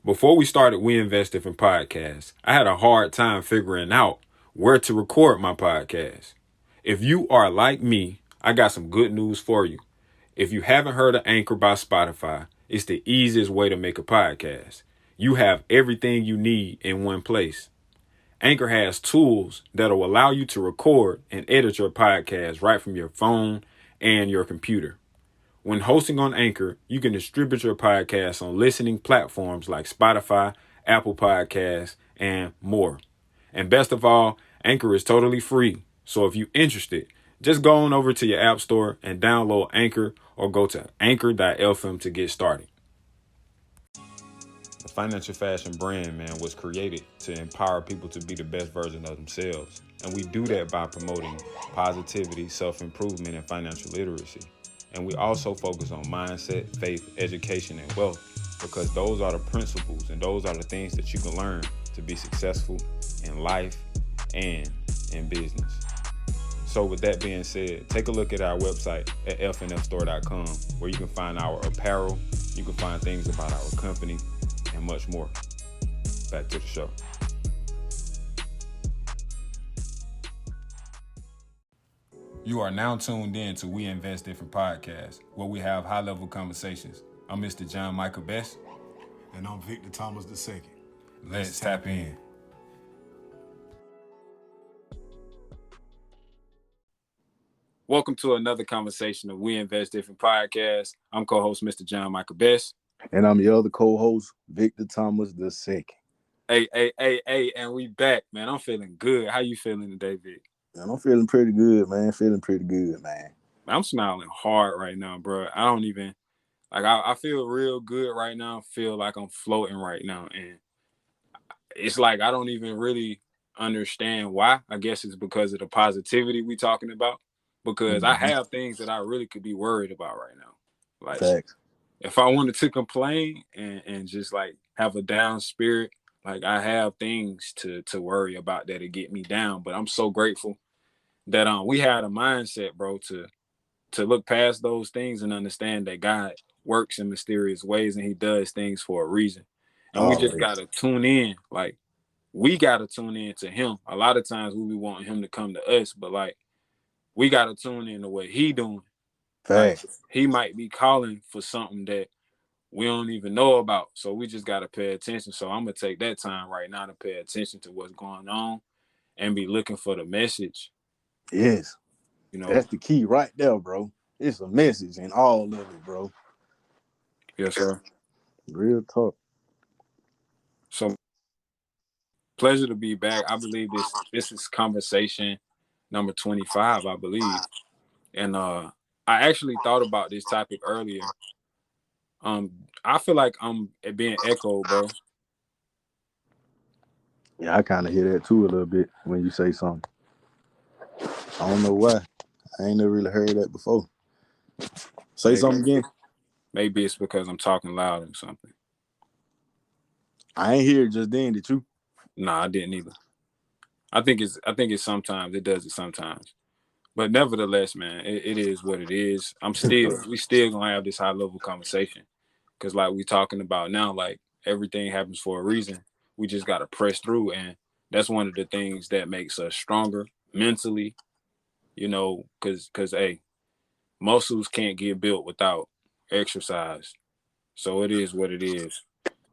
Before we started We Invest Different Podcasts, I had a hard time figuring out where to record my podcast. If you are like me, I got some good news for you. If you haven't heard of Anchor by Spotify, it's the easiest way to make a podcast. You have everything you need in one place. Anchor has tools that'll allow you to record and edit your podcast right from your phone and your computer. When hosting on Anchor, you can distribute your podcast on listening platforms like Spotify, Apple Podcasts, and more. And best of all, Anchor is totally free. So if you're interested, just go on over to your app store and download Anchor or go to anchor.fm to get started. The Financial Fashion brand, man, was created to empower people to be the best version of themselves. And we do that by promoting positivity, self-improvement, and financial literacy. And we also focus on mindset, faith, education, and wealth, because those are the principles and those are the things that you can learn to be successful in life and in business. So with that being said, take a look at our website at fnfstore.com, where you can find our apparel, you can find things about our company, and much more. Back to the show. You are now tuned in to We Invest Different Podcasts, where we have high-level conversations. I'm Mr. John Michael Best. And I'm Victor Thomas II. Let's tap in. Welcome to another conversation of We Invest Different Podcasts. I'm co-host Mr. John Michael Best. And I'm your other co-host, Victor Thomas II. Hey, and we back, man. I'm feeling good. How you feeling today, Vic? And I'm feeling pretty good, man. I'm smiling hard right now, bro. I don't even, I feel real good right now. I feel like I'm floating right now. And it's like I don't even really understand why. I guess it's because of the positivity we talking about. Because I have things that I really could be worried about right now. Like, facts. If I wanted to complain and just like have a down spirit, like I have things to worry about that'll get me down. But I'm so grateful that we had a mindset, bro, to look past those things and understand that God works in mysterious ways and he does things for a reason. And we just gotta tune in. Like, we gotta tune in to him. A lot of times we want him to come to us, but like we gotta tune in to what he doing. Facts. Like, he might be calling for something that we don't even know about. So we just gotta pay attention. So I'm gonna take that time right now to pay attention to what's going on and be looking for the message. Yes. You know, that's the key right there, bro. It's a message in all of it, bro. Yes, sir. Real talk. So pleasure to be back. I believe this is conversation number 25, I believe. And I actually thought about this topic earlier. I feel like I'm being echoed, bro. Yeah, I kind of hear that too a little bit when you say something. I don't know why. I ain't never really heard that before. Say something again. Maybe it's because I'm talking loud or something. I ain't hear it just then, did you? Nah, I didn't either. I think it's sometimes it does it sometimes. But nevertheless, man, it is what it is. We still gonna have this high level conversation. Cause like we talking about now, like everything happens for a reason. We just gotta press through. And that's one of the things that makes us stronger mentally, you know, cause hey, muscles can't get built without exercise. So it is what it is.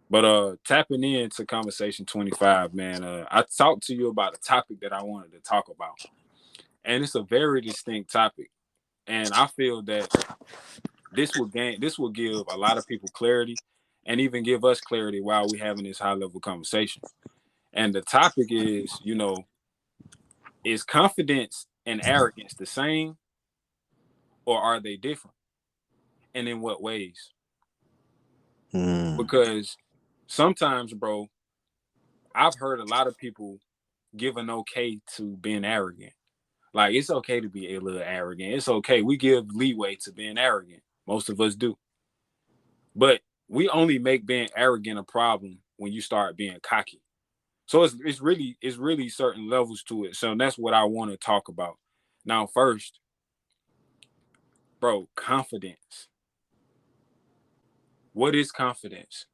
But tapping into conversation 25, man, I talked to you about a topic that I wanted to talk about. And it's a very distinct topic. And I feel that this will give a lot of people clarity and even give us clarity while we're having this high level conversation. And the topic is, you know, is confidence and arrogance the same, or are they different? And in what ways? Because sometimes, bro, I've heard a lot of people give an okay to being arrogant. Like, it's okay to be a little arrogant. It's okay. We give leeway to being arrogant. Most of us do. But we only make being arrogant a problem when you start being cocky. So it's really certain levels to it. So that's what I want to talk about. Now, first, bro, confidence. What is confidence?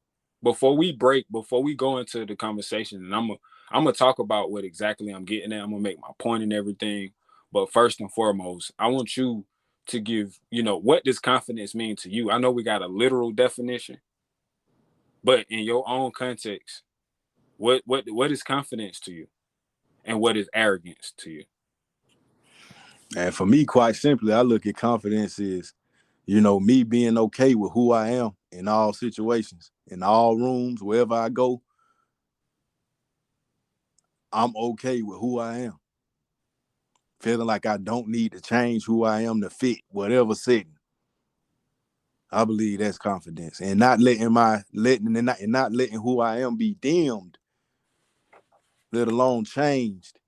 before we go into the conversation, and I'm gonna talk about what exactly I'm getting at. I'm gonna make my point and everything. But first and foremost, I want you to give, what does confidence mean to you? I know we got a literal definition, but in your own context, what is confidence to you? And what is arrogance to you? And for me, quite simply, I look at confidence as, me being okay with who I am in all situations, in all rooms, wherever I go. I'm okay with who I am. Feeling like I don't need to change who I am to fit whatever setting. I believe that's confidence, and not letting who I am be dimmed, let alone changed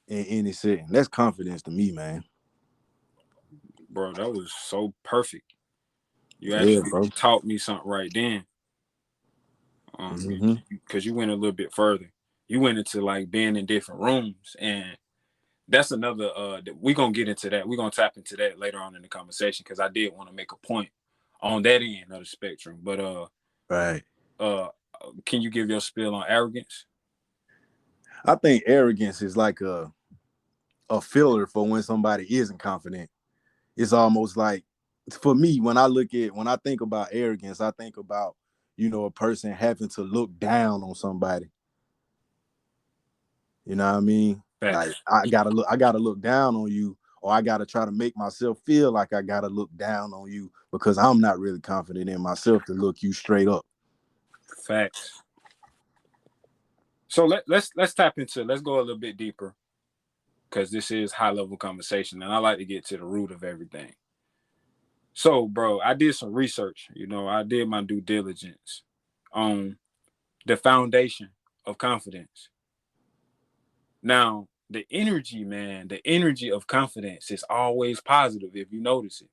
in any setting. That's confidence to me, man. Bro, that was so perfect. You Yeah, actually bro. taught me something right then. Mm-hmm. Because you went a little bit further. You went into like being in different rooms, and that's another. We're gonna get into that. We're gonna tap into that later on in the conversation because I did want to make a point on that end of the spectrum. But Right. uh, can you give your spiel on arrogance? I think arrogance is like a filler for when somebody isn't confident. It's almost like, for me, when I think about arrogance, I think about, a person having to look down on somebody. You know what I mean? Like, Facts. I gotta look down on you, or I gotta try to make myself feel like I gotta look down on you because I'm not really confident in myself to look you straight up. Facts. So let's tap into. Let's go a little bit deeper because this is high level conversation, and I like to get to the root of everything. So, bro, I did some research. I did my due diligence on the foundation of confidence. Now, the energy, man, the energy of confidence is always positive if you notice it.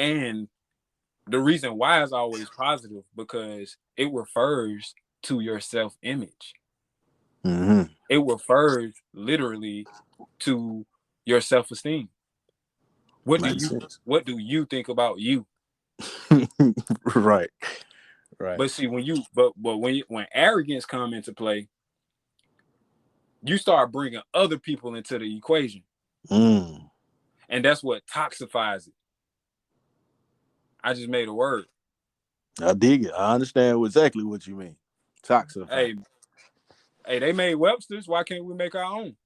And the reason why it's always positive because it refers to your self-image. Mm-hmm. It refers literally to your self-esteem. What do Makes you sense. what do you think about you? Right. Right. But see, when arrogance come into play, you start bringing other people into the equation, Mm. and that's what toxifies it. I just made a word. I dig it. I understand exactly what you mean. Toxify. Hey, hey, they made Webster's. Why can't we make our own?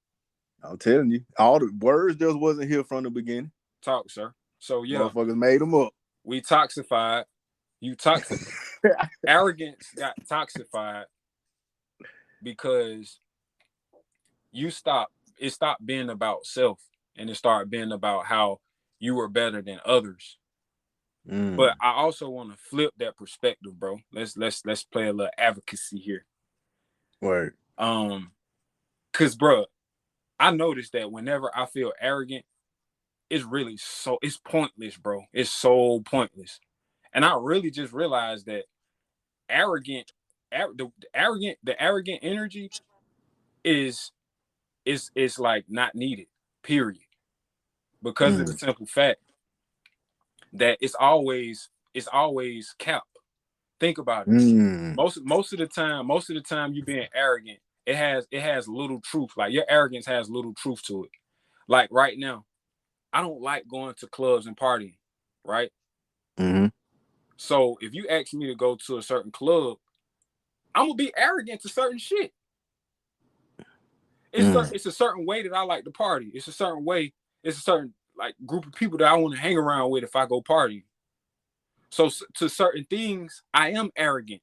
I'm telling you, all the words just wasn't here from the beginning. Talk, sir. So yeah, Motherfuckers made them up. we toxified. You toxic. Arrogance got toxified because it stopped being about self and it started being about how you were better than others. But I also want to flip that perspective, bro. Let's play a little advocacy here. Word. Cause bro, I noticed that whenever I feel arrogant, it's pointless, bro. It's so pointless. And I really just realized that the arrogant energy is like not needed, period. Because of the simple fact that it's always cap. Think about it. Mm. Most of the time you being arrogant, it has little truth. Like your arrogance has little truth to it. Like right now, I don't like going to clubs and partying, right? Mm-hmm. So if you ask me to go to a certain club, I'm gonna be arrogant to certain shit. It's a certain way that I like to party. It's a certain way. It's a certain like group of people that I want to hang around with if I go party. So to certain things, I am arrogant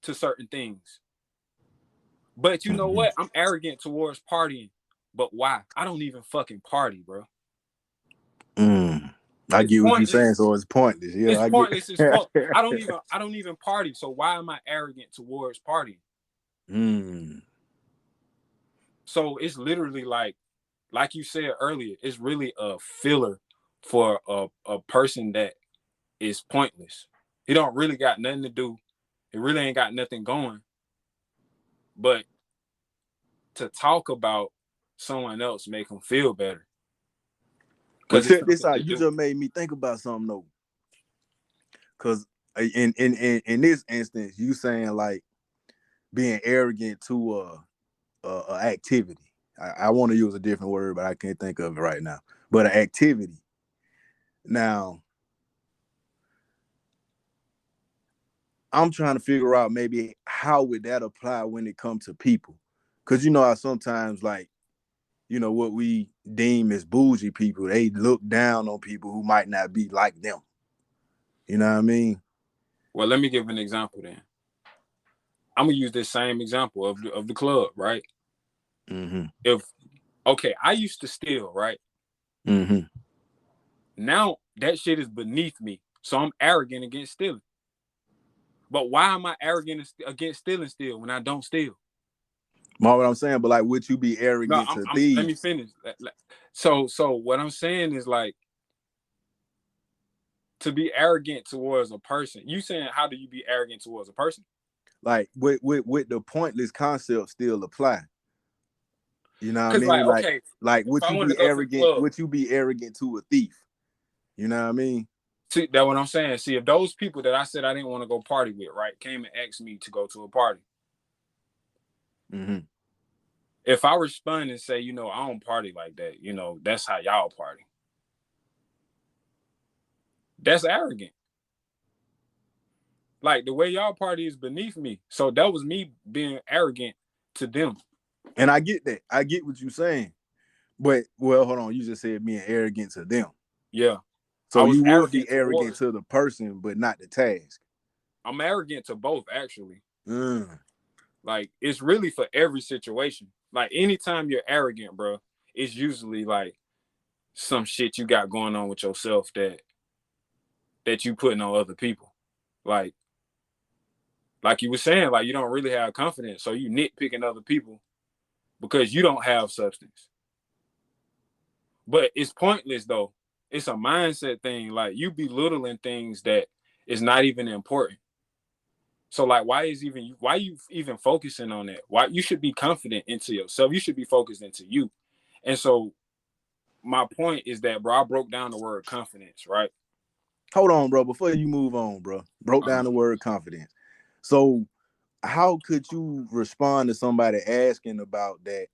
to certain things. But you know Mm-hmm. what? I'm arrogant towards partying. But why? I don't even fucking party, bro. Mm. I It's get what you're saying, pointless. so it's pointless. Yeah, It's I get. pointless as fuck. I don't even party. So why am I arrogant towards partying? Mm. So it's literally like you said earlier, it's really a filler for a person that is pointless. He don't really got nothing to do. He really ain't got nothing going. But to talk about someone else make him feel better. But Because it's check this something to out. You do. just made me think about something though. Cause in this instance, you saying like being arrogant to a activity. I want to use a different word, but I can't think of it right now. But an activity. Now, I'm trying to figure out maybe how would that apply when it comes to people, because you know how sometimes like what we deem as bougie people, they look down on people who might not be like them. You know what I mean? Well, let me give an example then. I'm gonna use this same example of the club, right? Mm-hmm. I used to steal, right? Mm-hmm. Now that shit is beneath me, so I'm arrogant against stealing. But why am I arrogant against stealing still when I don't steal? More what I'm saying, but like, would you be No, arrogant to let me thieves? finish. So what I'm saying is like to be arrogant towards a person. You saying how do you be arrogant towards a person? Like, with the pointless concept still apply? You know what I Because like mean? okay, Like, if would I you want to be go to the arrogant? club, Would you be arrogant to a thief? You know what I mean? see that's what I'm saying. See, if those people that I said I didn't want to go party with, right, came and asked me to go to a party. Mm-hmm. If I respond and say, I don't party like that, that's how y'all party. That's arrogant. Like the way y'all party is beneath me. So that was me being arrogant to them. And I get that. I get what you're saying. But well, hold on. You just said being arrogant to them. Yeah. I So was you would be arrogant arrogant towards. to the person, but not the task. I'm arrogant to both, actually. Mm. Like it's really for every situation. Like anytime you're arrogant, bro, it's usually like some shit you got going on with yourself that you putting on other people. Like you were saying, like you don't really have confidence, so you nitpicking other people because you don't have substance. But it's pointless though. It's a mindset thing. Like you belittling things that is not even important. So like, why you even focusing on that? Why you should be confident into yourself. You should be focused into you. And so my point is that, bro, I broke down the word confidence, right? Hold on, bro. Before you move on, bro, broke Uh-huh. down the word confidence. So how could you respond to somebody asking about that,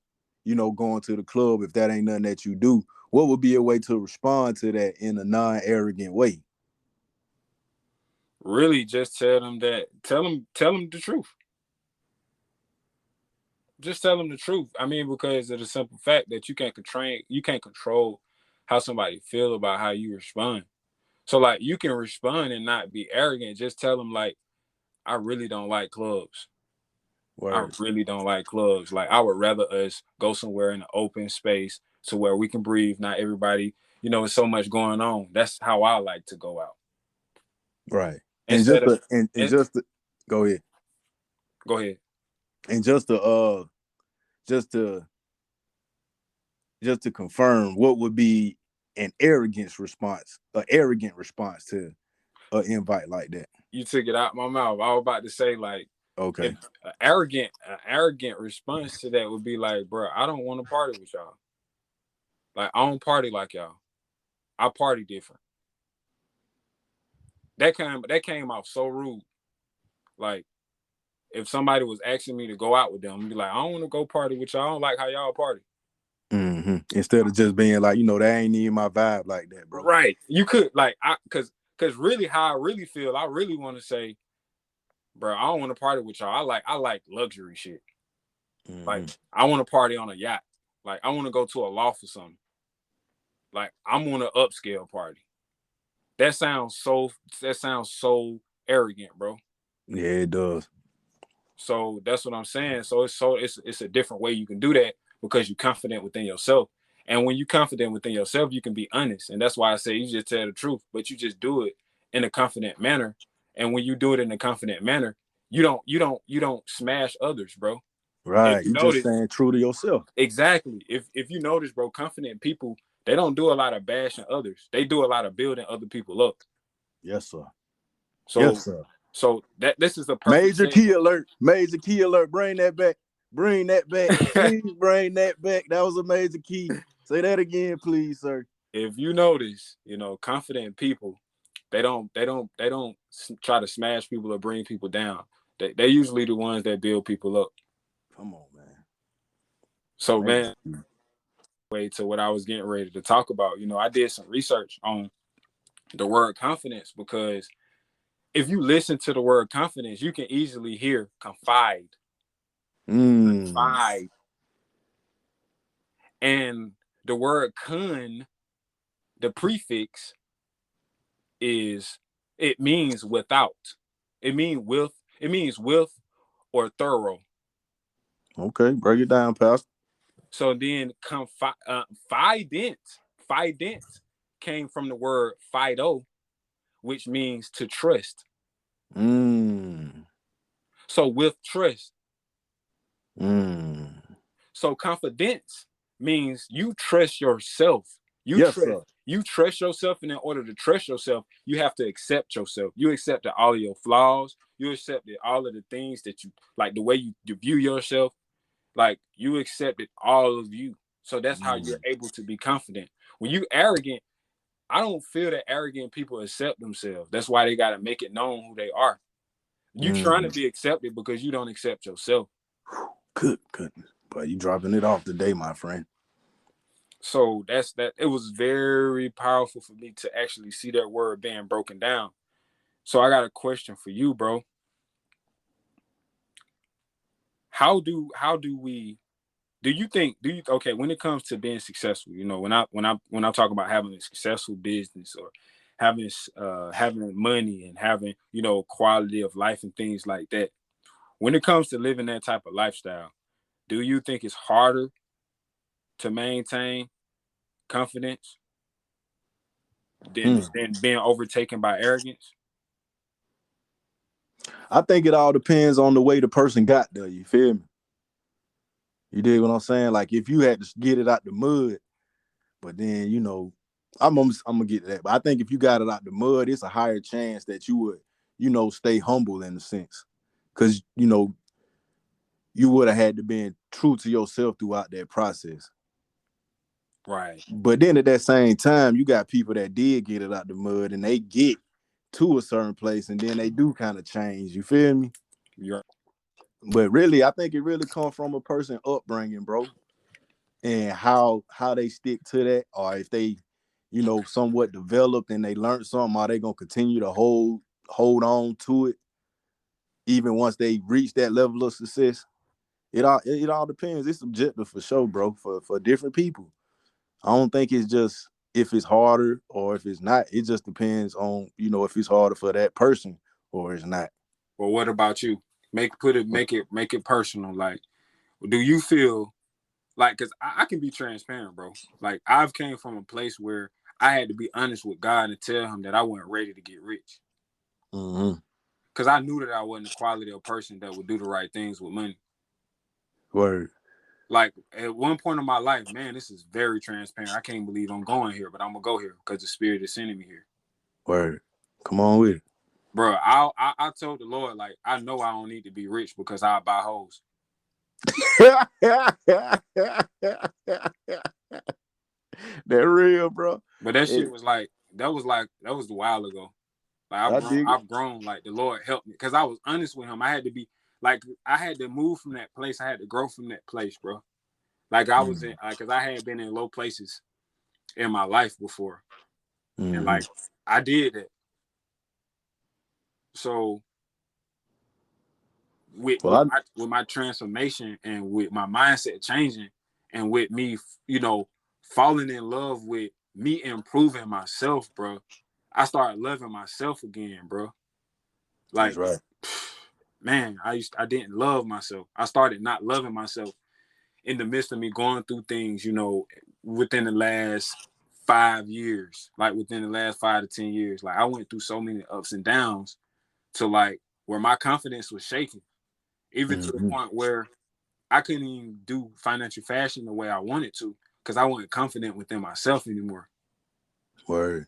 going to the club if that ain't nothing that you do? What would be a way to respond to that in a non-arrogant way? Really, just tell them the truth. Just tell them the truth. I mean, because of the simple fact that you can't control how somebody feel about how you respond. So like, you can respond and not be arrogant. Just tell them like, I really don't like clubs. I Word. really don't like clubs. Like I would rather us go somewhere in an open space to where we can breathe. Not everybody, there's so much going on. That's how I like to go out. Right. And Instead of and, go ahead. go ahead. And just to just to confirm, what would be an arrogant response to an invite like that? You took it out my mouth. I was about to say like if Okay. an arrogant response to that would be like, bro, I don't want to party with y'all. Like I don't party like y'all. I party different. That came out so rude. Like if somebody was asking me to go out with them, I'd be like, I don't want to go party with y'all. I don't like how y'all party. Mm-hmm. Instead of just being like, that ain't even my vibe like that, bro. Right. You could like cause really how I really feel, I really want to say, bro, I don't want to party with y'all. I like luxury shit. Like Mm-hmm. I want to party on a yacht. Like I want to go to a loft or something. Like I'm on an upscale party. That sounds so arrogant, bro. Yeah, it does. So that's what I'm saying. So it's a different way you can do that because you're confident within yourself. And when you're confident within yourself, you can be honest. And that's why I say you just tell the truth, but you just do it in a confident manner. And when you do it in a confident manner, you don't smash others, bro. If Right. you You just notice, staying true to yourself. exactly. If you notice, bro, confident people, they don't do a lot of bashing others. They do a lot of building other people up. Yes, sir. Yes, So sir. so that this is a perfect Major example. key alert. Major key alert. Bring that back. Bring that back. Please bring that back. That was a major key. Say that again, please, sir. If you notice, confident people, they don't try to smash people or bring people down. They're usually the ones that build people up. Come on, man. So, Maybe. man, way to what I was getting ready to talk about. I did some research on the word confidence, because if you listen to the word confidence, you can easily hear confide. Confide. And the word the prefix it means without. It means with or thorough. Okay, break it down, Pastor. So then fident came from the word fido, which means to trust. So with trust. So confidence means you trust yourself. Yes, sir. You trust yourself, and in order to trust yourself, you have to accept yourself. You accept that all of your flaws. You accept that all of the things that you like, the way you view yourself. Like, you accepted all of you. So that's how you're able to be confident. When you arrogant, I don't feel that arrogant people accept themselves. That's why they got to make it known who they are. You trying to be accepted because you don't accept yourself. Good. But you dropping it off today, my friend. So that's that. It was very powerful for me to actually see that word being broken down. So I got a question for you, bro. How do you think, okay, when it comes to being successful, when I talk about having a successful business, or having money, and having, quality of life and things like that, when it comes to living that type of lifestyle, do you think it's harder to maintain confidence than being overtaken by arrogance? I think it all depends on the way the person got there. You feel me? You dig what I'm saying? Like, if you had to get it out the mud, but then, I'm gonna get to that. But I think if you got it out the mud, it's a higher chance that you would, stay humble in a sense. Because, you would have had to be true to yourself throughout that process. Right. But then at that same time, you got people that did get it out the mud, and they get to a certain place, and then they do kind of change. You feel me? Yeah. But really, I think it really comes from a person upbringing, bro, and how they stick to that, or if they, somewhat developed and they learned something, are they gonna continue to hold on to it even once they reach that level of success? It all depends. It's subjective for sure, bro, for different people. I don't think it's just if it's harder or if it's not. It just depends on, if it's harder for that person or it's not. Well, what about you? Make it personal. Like, do you feel like, because I can be transparent, bro. Like, I've came from a place where I had to be honest with God and tell him that I wasn't ready to get rich. Because I knew that I wasn't the quality of person that would do the right things with money. Word. Like, at one point in my life, man, this is very transparent. I can't believe I'm going here, but I'm going to go here because the Spirit is sending me here. Word. Come on with it. Bro, I told the Lord, like, I know I don't need to be rich because I'll buy hoes. That real, bro. But that shit was that was a while ago. Like, I've grown. Like, the Lord helped me because I was honest with him. I had to be like, I had to move from that place. I had to grow from that place, bro. Like, I was in, because I had been in low places in my life before, and like, I did that. So with my transformation and with my mindset changing, and with me, falling in love with me improving myself, bro, I started loving myself again, bro. Like, that's right. Man, I didn't love myself. I started not loving myself in the midst of me going through things, within the last 5 years, like within the last 5 to 10 years. Like, I went through so many ups and downs to, like, where my confidence was shaking, even to the point where I couldn't even do financial fashion the way I wanted to because I wasn't confident within myself anymore. Word.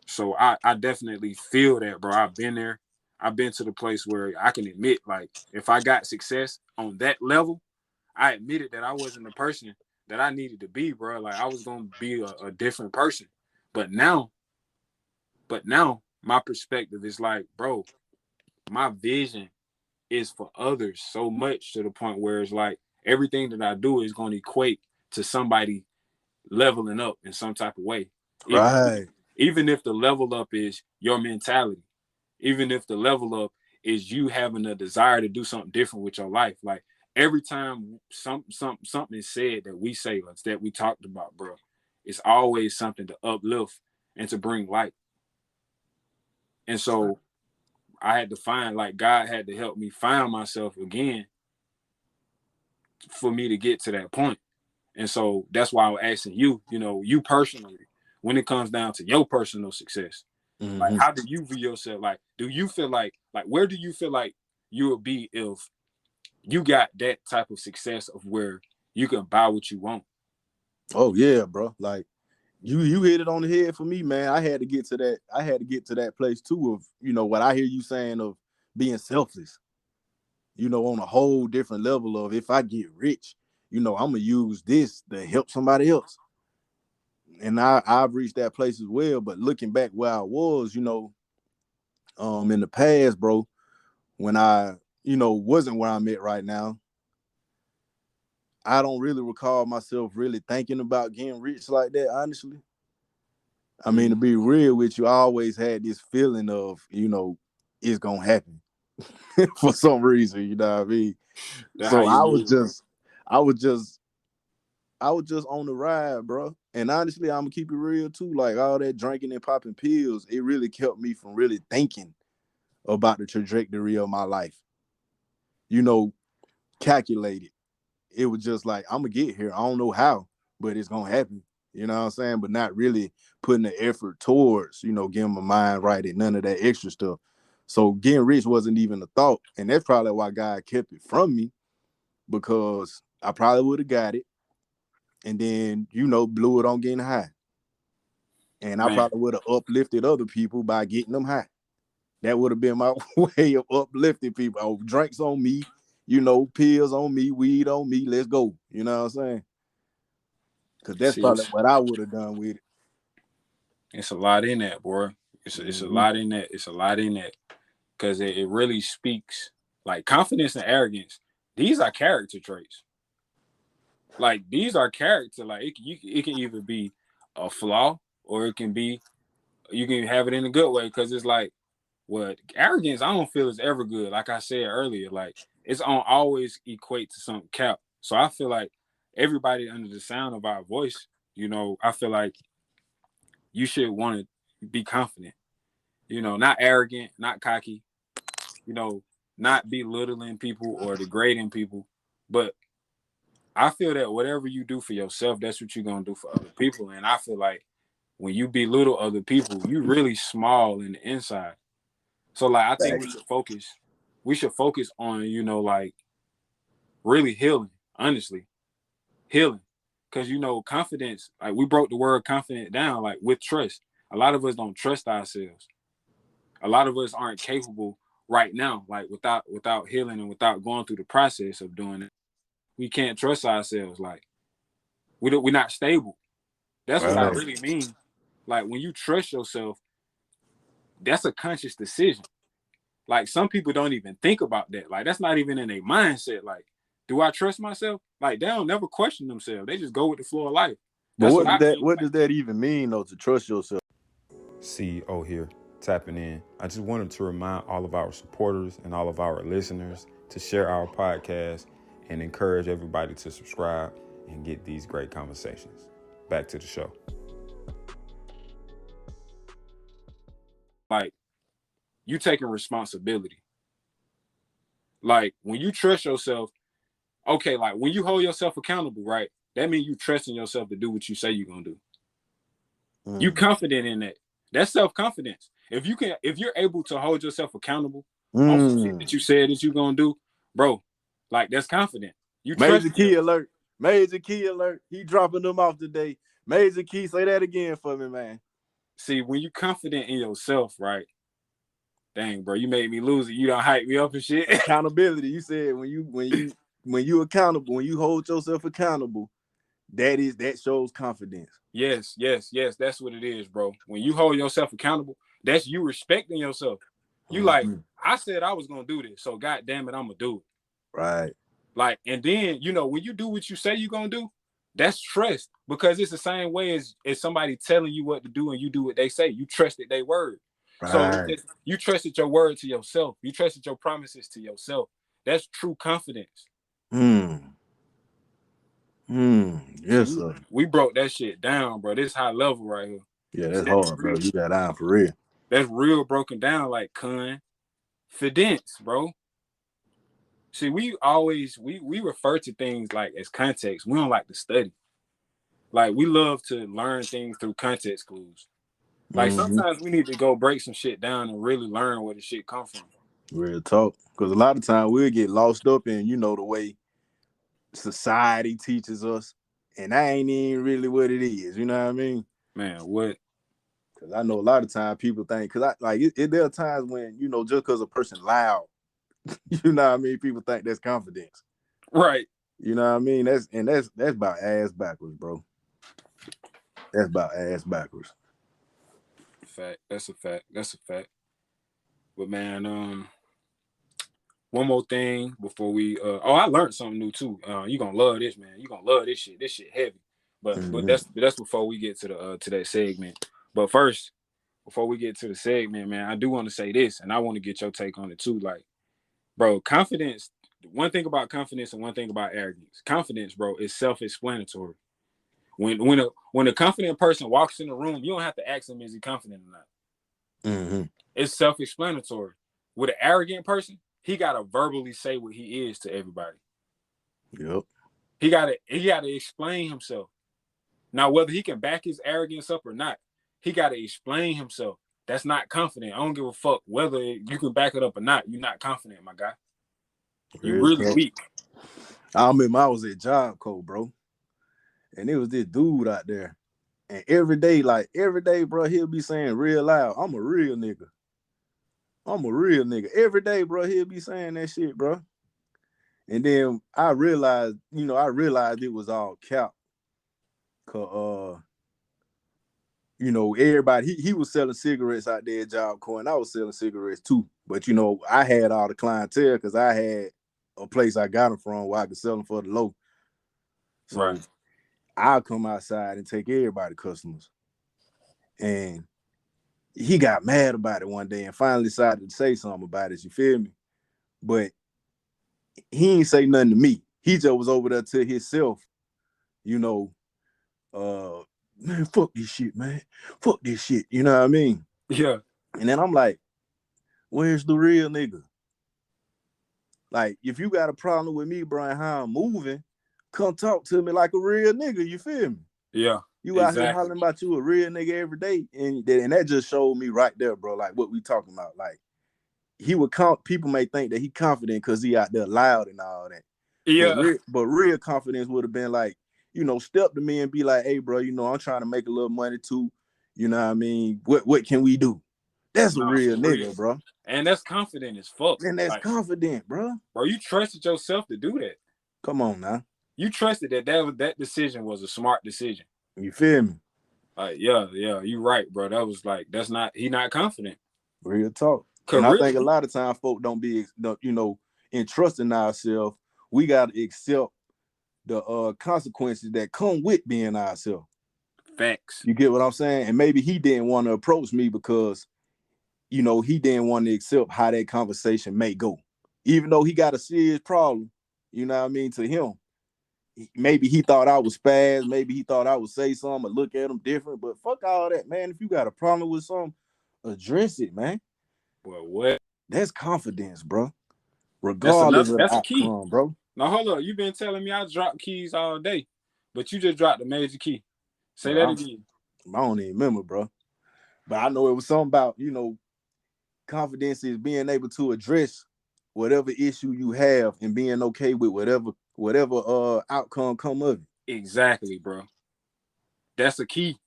So I definitely feel that, bro. I've been there. I've been to the place where I can admit, like, if I got success on that level, I admitted that I wasn't the person that I needed to be, bro. Like, I was going to be a different person. But now, my perspective is like, bro, my vision is for others so much to the point where it's like everything that I do is going to equate to somebody leveling up in some type of way. Even, Right. even if the level up is your mentality, even if the level up is you having a desire to do something different with your life. Like every time something is said that we say, like that we talked about, bro, it's always something to uplift and to bring light. And so I had to find, like, God had to help me find myself again for me to get to that point. And so that's why I was asking you, you know, you personally, when it comes down to your personal success, like, Mm-hmm. how do you view yourself? Like, do you feel like, where do you feel like you would be if you got that type of success of where you can buy what you want? Oh yeah, bro. Like you hit it on the head for me, man. I had to get to that. I had to get to that place too of, you know, what I hear you saying of being selfless, you know, on a whole different level of, if I get rich, you know, I'm gonna use this to help somebody else. And I've reached that place as well. But looking back where I was, you know, in the past, bro, when I, you know, wasn't where I'm at right now, I don't really recall myself really thinking about getting rich like that, honestly. I mean, to be real with you, I always had this feeling of, you know, it's gonna happen for some reason, you know what I mean? That's how So you move. I was just, I was just on the ride, bro. And honestly, I'm gonna keep it real too. Like all that drinking and popping pills, it really kept me from really thinking about the trajectory of my life. You know, calculated. It was just like, I'm gonna get here. I don't know how, but it's gonna happen. You know what I'm saying? But not really putting the effort towards, you know, getting my mind right and none of that extra stuff. So getting rich wasn't even a thought. And that's probably why God kept it from me, because I probably would have got it and then, you know, blew it on getting high. And I Man, probably would have uplifted other people by getting them high. That would have been my way of uplifting people. Oh, drinks on me, you know, pills on me, weed on me. Let's go. You know what I'm saying? Because that's see, probably what I would have done with it. it's a lot in that, boy. It's a Mm-hmm. lot in that. It's a lot in that because it really speaks, like, confidence and arrogance. These are character traits. Like, these are character. Like, it can either be a flaw or it can be, you can have it in a good way, because it's like, what arrogance I don't feel is ever good. Like I said earlier, like, it's on always equate to some cap. So I feel like everybody under the sound of our voice, you know, I feel like you should want to be confident, you know, not arrogant, not cocky, you know, not belittling people or degrading people. But I feel that whatever you do for yourself, that's what you're gonna do for other people. And I feel like when you belittle other people, you really small in the inside. So, like, I think we should focus on, you know, like, really healing, honestly, healing. Cause, you know, confidence, like, we broke the word confident down, like, with trust. A lot of us don't trust ourselves. A lot of us aren't capable right now, like, without healing and without going through the process of doing it. We can't trust ourselves. Like, we're not stable. That's what I Right. really mean. Like, when you trust yourself, that's a conscious decision. Like, some people don't even think about that. Like, that's not even in their mindset. Like, do I trust myself? Like, they don't never question themselves. They just go with the flow of life. But That's what I mean. what Like, does that even mean though, to trust yourself? CEO here, tapping in. I just wanted to remind all of our supporters and all of our listeners to share our podcast and encourage everybody to subscribe and get these great conversations. Back to the show. like, you taking responsibility. Like, when you trust yourself, okay, like, when you hold yourself accountable, right? That means you trusting yourself to do what you say you're gonna do. You Mm. confident in that. That's self-confidence. If you're able to hold yourself accountable on some shit Mm. that you said that you're gonna do, bro, like, that's confident. You trust Major in key yourself. alert. Major key alert. He dropping them off today. Major key. Say that again for me, man. See, when you confident in yourself, right? Dang, bro, you made me lose it. You don't hype me up and shit. Accountability. You said when you accountable, when you hold yourself accountable, that shows confidence. Yes, yes, yes. That's what it is, bro. When you hold yourself accountable, That's you respecting yourself. You like, I said I was gonna do this, so god damn it, I'm gonna do it. Right. Like, and then when you do what you say you're gonna do, that's trust, because it's the same way as somebody telling you what to do and you do what they say. You trusted their word. So Right. you trusted your word to yourself. You trusted your promises to yourself. That's true confidence. Yes, See, sir. we broke that shit down, bro. This high level right here. Yeah, that's hard, bro. You got down for real. That's real broken down, like confidence, bro. See, we always we refer to things like as context. We don't like to study. Like, we love to learn things through context clues. Like, sometimes we need to go break some shit down and really learn where the shit come from. Real talk. Because a lot of time we'll get lost up in, the way society teaches us. And that ain't even really what it is. You know what I mean? Man, what? Because I know a lot of times people think, because there are times when, just because a person loud, you know what I mean? People think that's confidence. Right. You know what I mean? That's about ass backwards, bro. That's about ass backwards. Fact. That's a fact. That's a fact. But man, one more thing before we I learned something new too. You gonna love this, man. You gonna love this shit. This shit heavy. But that's before we get to the to that segment. But first, before we get to the segment, man, I do want to say this, and I want to get your take on it too. Like, bro, confidence. One thing about confidence and one thing about arrogance. Confidence, bro, is self-explanatory. When a confident person walks in the room, you don't have to ask them, is he confident or not? It's self-explanatory. With an arrogant person, he gotta verbally say what he is to everybody. Yep. He gotta explain himself. Now, whether he can back his arrogance up or not, he gotta explain himself. That's not confident. I don't give a fuck whether you can back it up or not. You're not confident, my guy. You're really weak. I remember I was at Job Corps, bro. And it was this dude out there. And every day, bro, he'll be saying real loud, I'm a real nigga. I'm a real nigga. Every day, bro, he'll be saying that shit, bro. And then I realized it was all cap. Cause everybody, he was selling cigarettes out there at Job Corps, and I was selling cigarettes too. But I had all the clientele because I had a place I got them from where I could sell them for the low. So right. I'll come outside and take everybody customers. And he got mad about it one day and finally decided to say something about it. You feel me? But he ain't say nothing to me. He just was over there to himself, man, fuck this shit, man. Fuck this shit. You know what I mean? Yeah. And then I'm like, where's the real nigga? Like, if you got a problem with me, Brian, how I'm moving, come talk to me like a real nigga. You feel me? Yeah. You out here hollering about you a real nigga every day. And that just showed me right there, bro, like what we talking about. Like, people may think that he confident because he out there loud and all that. Yeah. But real confidence would have been like, step to me and be like, hey, bro, I'm trying to make a little money too. You know what I mean? What can we do? That's a real nigga, bro. And that's confident as fuck. And that's confident, bro. Bro, you trusted yourself to do that. Come on now. You trusted that decision was a smart decision. You feel me? Yeah, you right, bro. He not confident. Real talk. And I think a lot of times folk don't in trusting ourselves, we got to accept the consequences that come with being ourselves. Facts. You get what I'm saying? And maybe he didn't want to approach me because, he didn't want to accept how that conversation may go. Even though he got a serious problem, you know what I mean, to him. Maybe he thought I was spaz. Maybe he thought I would say something or look at him different. But fuck all that, man. If you got a problem with something, address it, man. Well, what? That's confidence, bro. Regardless of the outcome, bro. Now, hold up. You've been telling me I drop keys all day, but you just dropped the major key. Say that again. I don't even remember, bro. But I know it was something about, confidence is being able to address whatever issue you have and being okay with whatever outcome come of it. Exactly, bro. That's a key.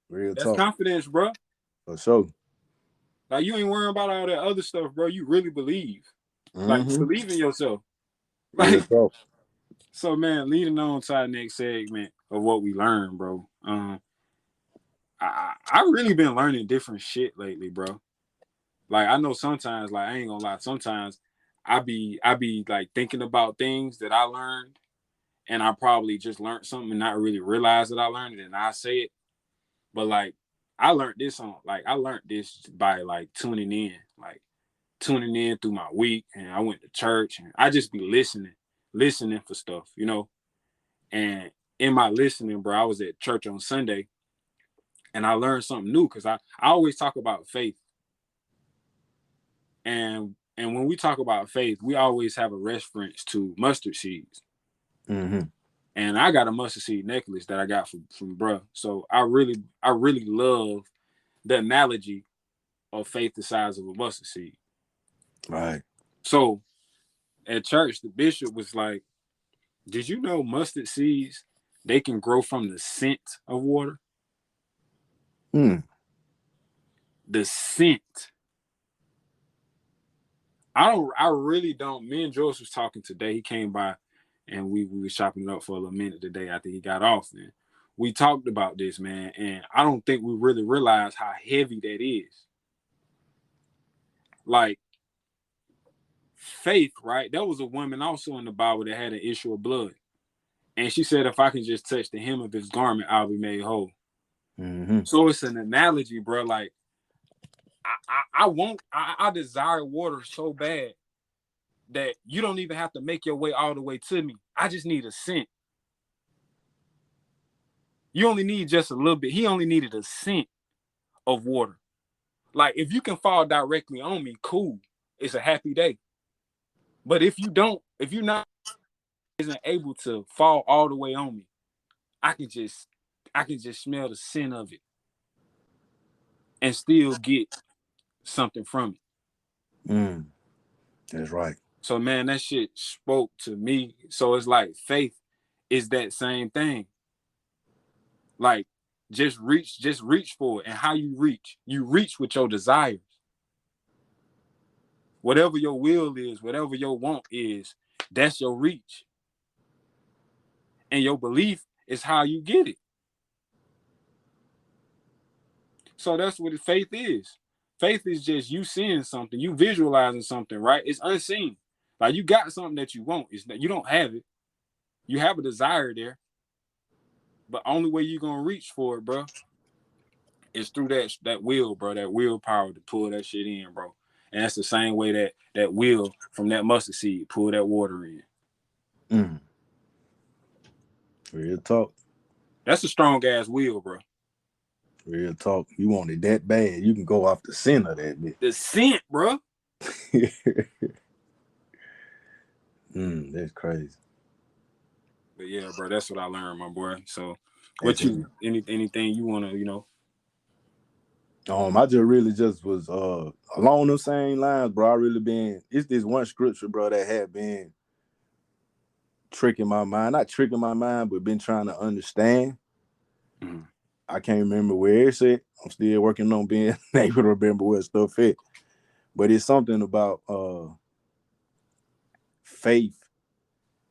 That's confidence, bro. For sure. Like, you ain't worrying about all that other stuff, bro. You really believe. Like, you believe in yourself. Like, so, man, leading on to our next segment of what we learned, bro. I really been learning different shit lately, bro. Like I know sometimes, like I ain't gonna lie, sometimes I be like thinking about things that I learned, and I probably just learned something and not really realize that I learned it, and I say it. But like I learned this by like tuning in through my week, and I went to church, and I just be listening for stuff, you know. And in my listening, bro, I was at church on Sunday, and I learned something new because I always talk about faith, and when we talk about faith, we always have a reference to mustard seeds. Mm-hmm. And I got a mustard seed necklace that I got from bruh. So I really love the analogy of faith the size of a mustard seed. Right. So at church, the bishop was like, "Did you know mustard seeds they can grow from the scent of water? Mm. The scent." I really don't. Me and Joyce was talking today. He came by and we were chopping it up for a little minute today after he got off. And we talked about this, man. And I don't think we really realize how heavy that is. Like faith, right? There was a woman also in the Bible that had an issue of blood. And she said, if I can just touch the hem of his garment, I'll be made whole. Mm-hmm. So it's an analogy, bro. Like I desire water so bad that you don't even have to make your way all the way to me. I just need a scent. You only need just a little bit. He only needed a scent of water. Like if you can fall directly on me, cool. It's a happy day. But if you don't, if you're not isn't able to fall all the way on me, I can just smell the scent of it and still get something from it. Mm. That's right. So man, that shit spoke to me. So it's like faith is that same thing. Like just reach for it. And how you reach with your desires. Whatever your will is, whatever your want is, that's your reach. And your belief is how you get it. So that's what faith is. Faith is just you seeing something, you visualizing something, right? It's unseen. Like you got something that you want. It's that you don't have it. You have a desire there. But only way you're gonna reach for it, bro, is through that will, bro, that willpower to pull that shit in, bro. And that's the same way that will from that mustard seed pull that water in. Mm. Real talk. That's a strong ass will, bro. Real talk. You want it that bad, you can go off the center of that bit. The scent, bro. That's crazy. But yeah, bro, that's what I learned, my boy. So, That's anything you wanna, I just really just was along those same lines, bro. I really been it's this one scripture, bro, that had been tricking my mind. Not tricking my mind, but been trying to understand. Mm-hmm. I can't remember where it's at. I'm still working on being able to remember where stuff is. But it's something about faith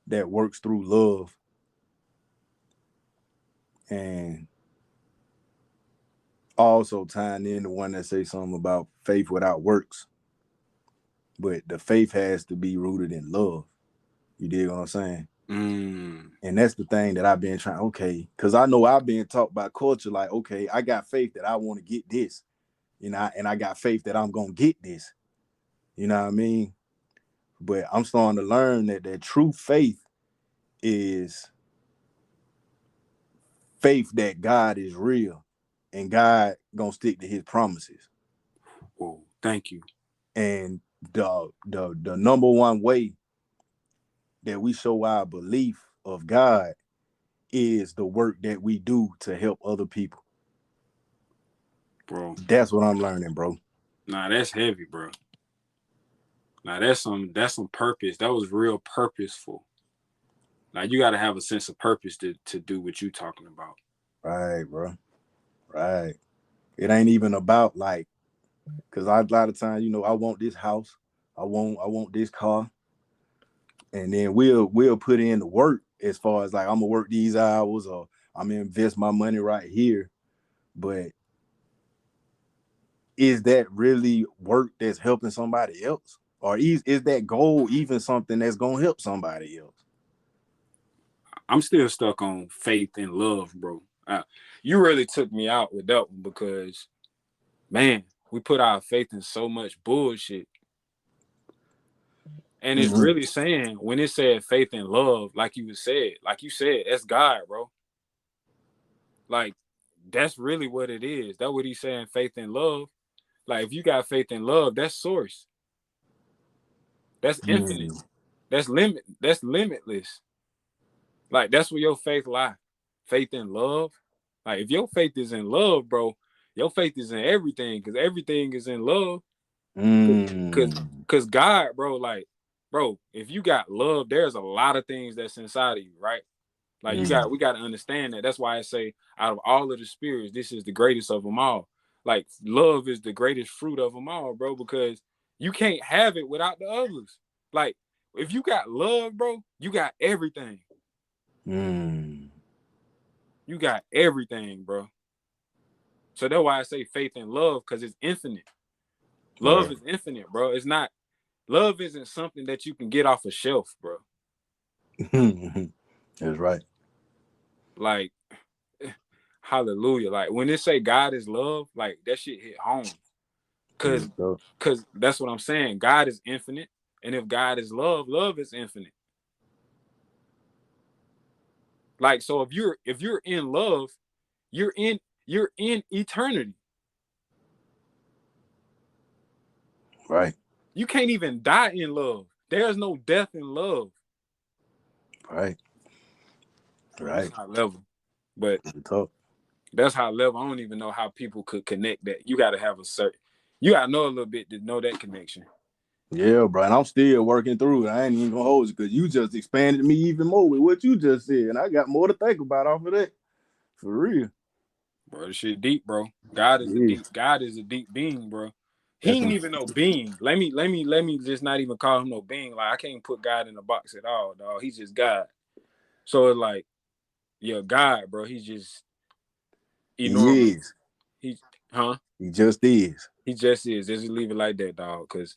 that works through love. And also tying in the one that says something about faith without works. But the faith has to be rooted in love. You dig what I'm saying? And that's the thing that I've been trying, okay, because I know I've been taught by culture, like, okay, I got faith that I want to get this, and I got faith that I'm gonna get this. You know what I mean? But I'm starting to learn that true faith is faith that God is real and God gonna stick to his promises. Whoa, thank you. And the number one way that we show our belief of God is the work that we do to help other people. Bro. That's what I'm learning, bro. Nah, that's heavy, bro. Nah, that's some purpose. That was real purposeful. Like you gotta have a sense of purpose to do what you talking about. Right, bro. Right. It ain't even about like, cause a lot of times, I want this house, I want this car, and then we'll put in the work as far as like I'm gonna work these hours or I'm gonna invest my money right here. But is that really work that's helping somebody else? Or is that goal even something that's gonna help somebody else? I'm still stuck on faith and love, bro. You really took me out with that one because, man, we put our faith in so much bullshit. And it's really saying, when it said faith and love, like you said, that's God, bro. Like, that's really what it is. That's what he's saying, faith and love. Like, if you got faith and love, that's source. That's infinite. That's limitless. Like, that's where your faith lie. Faith and love. Like, if your faith is in love, bro, your faith is in everything, because everything is in love. Cause God, bro, like, bro, if you got love, there's a lot of things that's inside of you, right? Like, we got to understand that. That's why I say, out of all of the spirits, this is the greatest of them all. Like, love is the greatest fruit of them all, bro, because you can't have it without the others. Like, if you got love, bro, you got everything. You got everything, bro. So that's why I say faith and love, because it's infinite. Love is infinite, bro. It's not, love isn't something that you can get off a shelf, bro. That's right. Like, hallelujah. Like, when they say God is love, like, that shit hit home. Cause that's what I'm saying. God is infinite. And if God is love, love is infinite. Like, so if you're in love, you're in eternity. Right. You can't even die in love. There's no death in love. Right. That's high level. But that's high level. I don't even know how people could connect that. You gotta have you gotta know a little bit to know that connection. Yeah, bro. And I'm still working through it. I ain't even gonna hold you, because you just expanded me even more with what you just said. And I got more to think about off of that. For real. Bro, this shit deep, bro. God is a deep being, bro. He ain't even no being. Let me just not even call him no being. Like, I can't put God in a box at all, dog. He's just God. So it's like, yeah, God, bro. He's just enormous. He just is. He just is. Just leave it like that, dog. Cause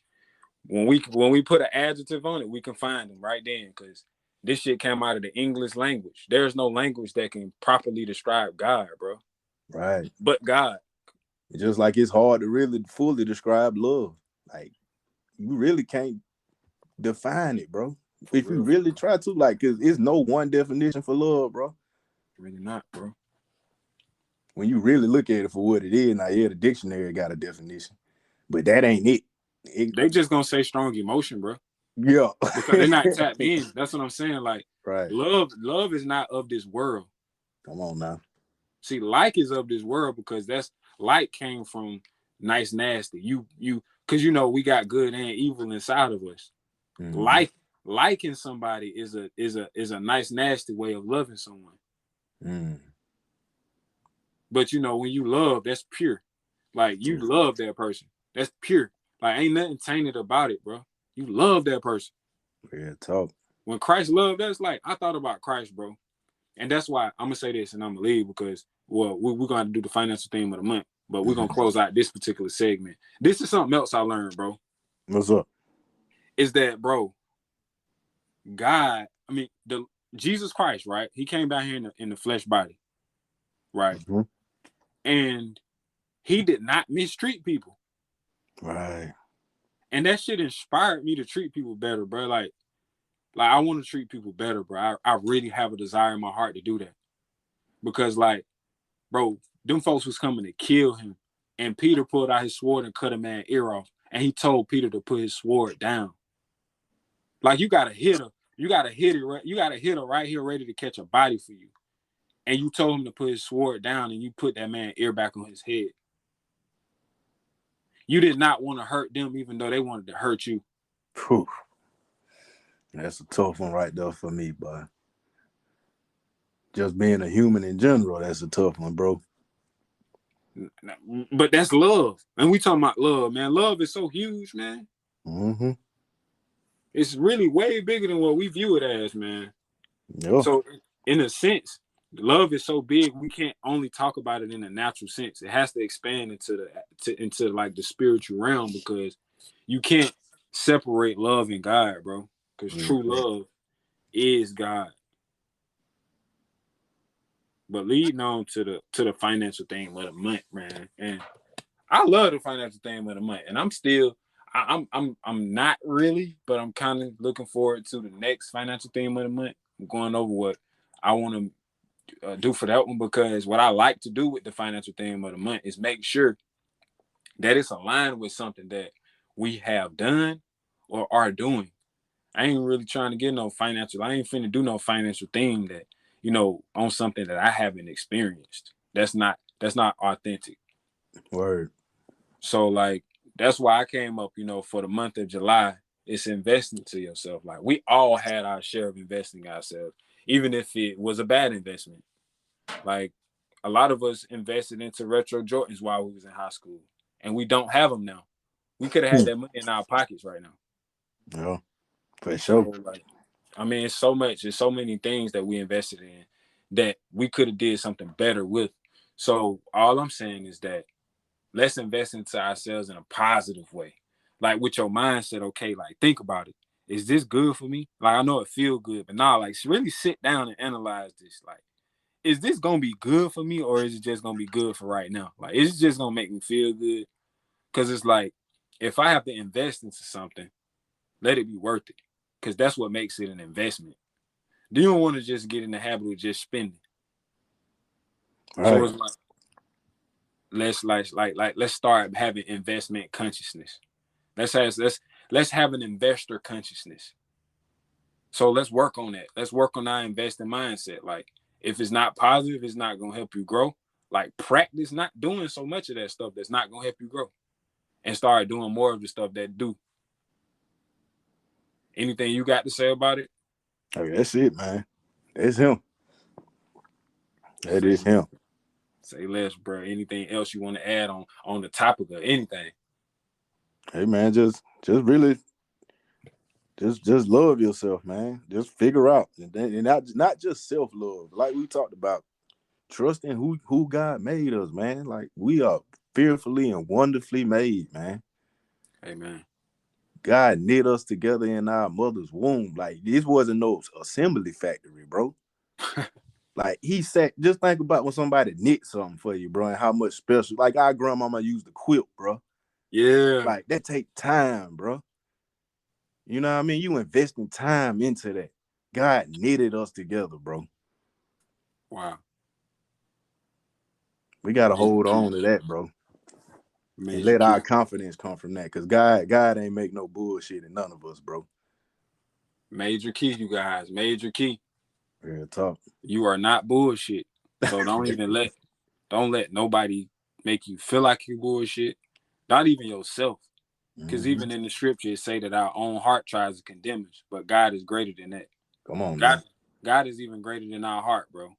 when we put an adjective on it, we can find him right then. Cause this shit came out of the English language. There's no language that can properly describe God, bro. Right. But God. Just like it's hard to really fully describe love. Like, you really can't define it, bro. If you really try to, like, because it's no one definition for love, bro. Really not, bro. When you really look at it for what it is, now, yeah, the dictionary got a definition, but that ain't it. They just gonna say strong emotion, bro. Yeah. Because they're not tapped in. That's what I'm saying. Like, right. Love is not of this world. Come on now. See, like is of this world, because that's like came from nice nasty. You because we got good and evil inside of us. Liking somebody is a nice nasty way of loving someone. But when you love, that's pure. Like, you love that person. That's pure. Like, ain't nothing tainted about it, bro. You love that person. Real talk. When Christ loved us, like, I thought about Christ, bro. And that's why I'm gonna say this, and I'm gonna leave, because we're gonna do the financial theme of the month, but we're gonna close out this particular segment. This is something else I learned, bro. What's up? Is that, bro, God, Jesus Christ, right? He came down here in the flesh body, right? And he did not mistreat people. Right. And that shit inspired me to treat people better, bro. Like I want to treat people better, bro. I really have a desire in my heart to do that. Because, like, bro, them folks was coming to kill him. And Peter pulled out his sword and cut a man's ear off. And he told Peter to put his sword down. Like, you got a hitter. You got a hitter right here ready to catch a body for you. And you told him to put his sword down, and you put that man's ear back on his head. You did not want to hurt them, even though they wanted to hurt you. Whew. That's a tough one right there for me, boy. Just being a human in general, that's a tough one, bro. But that's love. And we talking about love, man. Love is so huge, man. It's really way bigger than what we view it as, man. Yep. So, in a sense, love is so big, we can't only talk about it in a natural sense. It has to expand into like the spiritual realm, because you can't separate love and God, bro. Because true love is God. But leading on to the financial thing of the month, man. And I love the financial thing of the month. And I'm not really, but I'm kind of looking forward to the next financial theme of the month. I'm going over what I want to do for that one, because what I like to do with the financial theme of the month is make sure that it's aligned with something that we have done or are doing. I ain't really trying to get no financial. I ain't finna do no financial thing that, on something that I haven't experienced. That's not authentic. Word. So like that's why I came up, for the month of July, it's investing to yourself. Like we all had our share of investing ourselves, even if it was a bad investment. Like a lot of us invested into retro Jordans while we was in high school, and we don't have them now. We could have had that money in our pockets right now. Yeah, for So sure. like, I mean, it's so much, it's so many things that we invested in that we could have did something better with. So all I'm saying is that let's invest into ourselves in a positive way. Like with your mindset, okay, like think about it. Is this good for me? Like I know it feel good, but nah, like really sit down and analyze this. Like, is this gonna be good for me, or is it just gonna be good for right now? Like, is it just gonna make me feel good? Cause it's like, if I have to invest into something, let it be worth it. Cause that's what makes it an investment. You don't want to just get in the habit of just spending. So Right. it's like, let's start having investment consciousness. Let's have an investor consciousness. So let's work on that. Let's work on our investing mindset. Like if it's not positive, it's not gonna help you grow. Like practice not doing so much of that stuff that's not gonna help you grow, and start doing more of the stuff that do. Anything you got to say about it? Hey, that's it, man. That's him. That Say is him. say less, bro. Anything else you want to add on the topic of anything? Hey, man, just really just love yourself, man. Just figure out, and not just self love, like we talked about. Trusting who God made us, man. Like we are fearfully and wonderfully made, man. Amen. God knit us together in our mother's womb. Like this wasn't no assembly factory, bro. Like he said, just think about when somebody knit something for you, bro, and how much special. Like our grandmama used the quilt, bro. Yeah. Like that take time, bro. You know what I mean? You investing time into that. God knitted us together, bro. Wow. We gotta Major hold key. on to that, bro. And Major let key. our confidence come from that. Cause God ain't make no bullshit in none of us, bro. Major key, you guys. Major key. Real talk. You are not bullshit. So don't let nobody make you feel like you bullshit. Not even yourself. Because Mm-hmm. even in the scripture, it say that our own heart tries to condemn us, but God is greater than that. Come on, God, man. God is even greater than our heart, bro.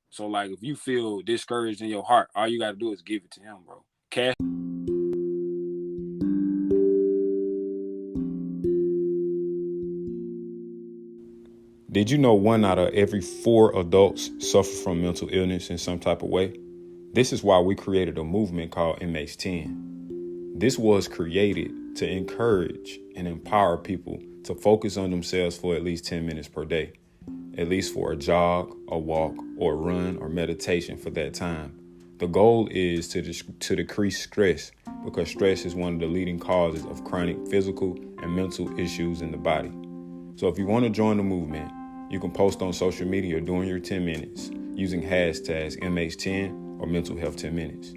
So like, if you feel discouraged in your heart, all you got to do is give it to Him, bro. Cash. Did you know 1 out of every 4 adults suffer from mental illness in some type of way? This is why we created a movement called MH10. This was created to encourage and empower people to focus on themselves for at least 10 minutes per day, at least for a jog, a walk, or a run or meditation for that time. The goal is to decrease stress, because stress is one of the leading causes of chronic physical and mental issues in the body. So if you want to join the movement, you can post on social media during your 10 minutes using hashtags MH10 or Mental Health 10 Minutes.